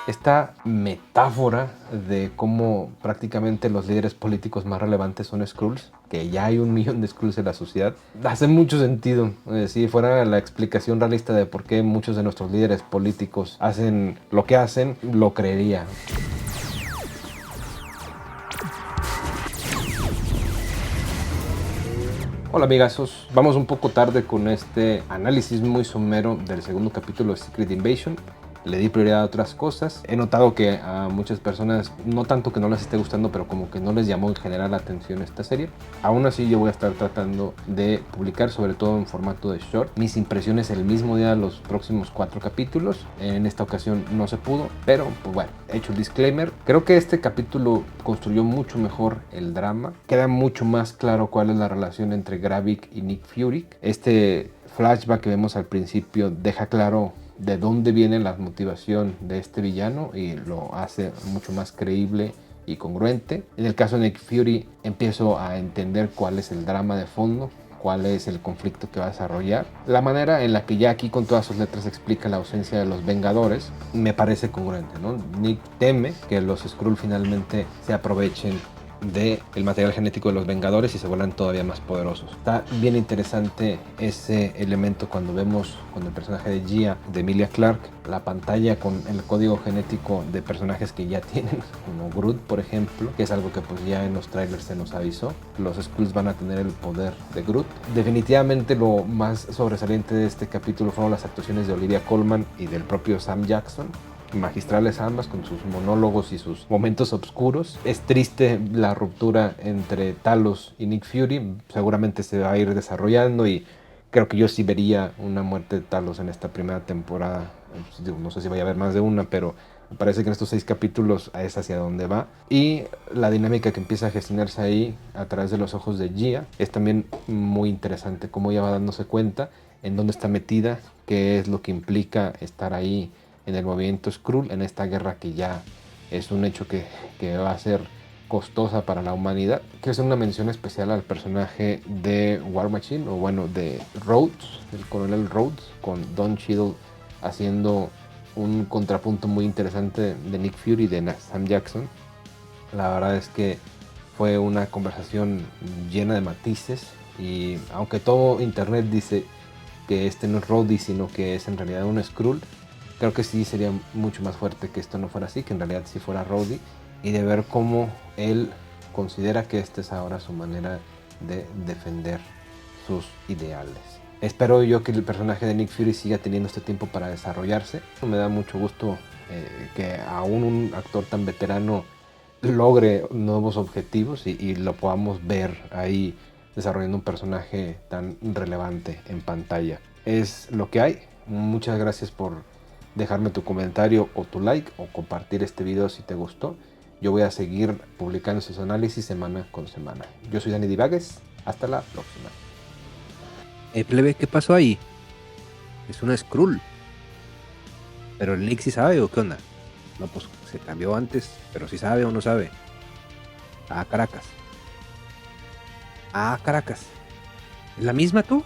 esta metáfora de cómo prácticamente los líderes políticos más relevantes son Skrulls, que ya hay 1 millón de Skrulls en la sociedad, hace mucho sentido. Si fuera la explicación realista de por qué muchos de nuestros líderes políticos hacen lo que hacen, lo creería. Hola amigazos, vamos un poco tarde con este análisis muy somero del segundo capítulo de Secret Invasion. Le di prioridad a otras cosas. He notado que a muchas personas, no tanto que no les esté gustando, pero como que no les llamó en general la atención esta serie. Aún así yo voy a estar tratando de publicar, sobre todo en formato de short, mis impresiones el mismo día de los próximos 4 capítulos. En esta ocasión no se pudo, pero pues bueno, he hecho el disclaimer. Creo que este capítulo construyó mucho mejor el drama. Queda mucho más claro cuál es la relación entre Gravik y Nick Fury. Este flashback que vemos al principio deja claro de dónde viene la motivación de este villano y lo hace mucho más creíble y congruente. En el caso de Nick Fury empiezo a entender cuál es el drama de fondo, cuál es el conflicto que va a desarrollar. La manera en la que ya aquí con todas sus letras explica la ausencia de los Vengadores me parece congruente, ¿no? Nick teme que los Skrull finalmente se aprovechen del material genético de los Vengadores y se vuelvan todavía más poderosos. Está bien interesante ese elemento cuando vemos con el personaje de Gia, de Emilia Clarke, la pantalla con el código genético de personajes que ya tienen, como Groot por ejemplo, que es algo que pues ya en los trailers se nos avisó. Los Skrulls van a tener el poder de Groot. Definitivamente lo más sobresaliente de este capítulo fueron las actuaciones de Olivia Colman y del propio Sam Jackson, magistrales ambas con sus monólogos y sus momentos oscuros. Es triste la ruptura entre Talos y Nick Fury, seguramente se va a ir desarrollando y creo que yo sí vería una muerte de Talos en esta primera temporada. No sé si vaya a haber más de una, pero me parece que en estos 6 capítulos es hacia donde va. Y la dinámica que empieza a gestionarse ahí a través de los ojos de Gia es también muy interesante, cómo ella va dándose cuenta en dónde está metida, qué es lo que implica estar ahí en el movimiento Skrull, en esta guerra que ya es un hecho que va a ser costosa para la humanidad. Quiero hacer una mención especial al personaje de War Machine, o bueno, de Rhodes, el coronel Rhodes, con Don Cheadle haciendo un contrapunto muy interesante de Nick Fury y de Sam Jackson. La verdad es que fue una conversación llena de matices y aunque todo internet dice que este no es Rhodey, sino que es en realidad un Skrull, creo que sí sería mucho más fuerte que esto no fuera así, que en realidad sí fuera Rhodey, y de ver cómo él considera que esta es ahora su manera de defender sus ideales. Espero yo que el personaje de Nick Fury siga teniendo este tiempo para desarrollarse. Me da mucho gusto que aún un actor tan veterano logre nuevos objetivos y lo podamos ver ahí desarrollando un personaje tan relevante en pantalla. Es lo que hay. Muchas gracias por dejarme tu comentario o tu like o compartir este video si te gustó. Yo voy a seguir publicando estos análisis semana con semana. Yo soy Dani Divagues. Hasta la próxima. Plebe, ¿qué pasó ahí? Es una Skrull. ¿Pero el Nick sí sabe o qué onda? No, pues se cambió antes, pero si sabe o no sabe. Ah, Caracas. Ah, Caracas. ¿Es la misma tú?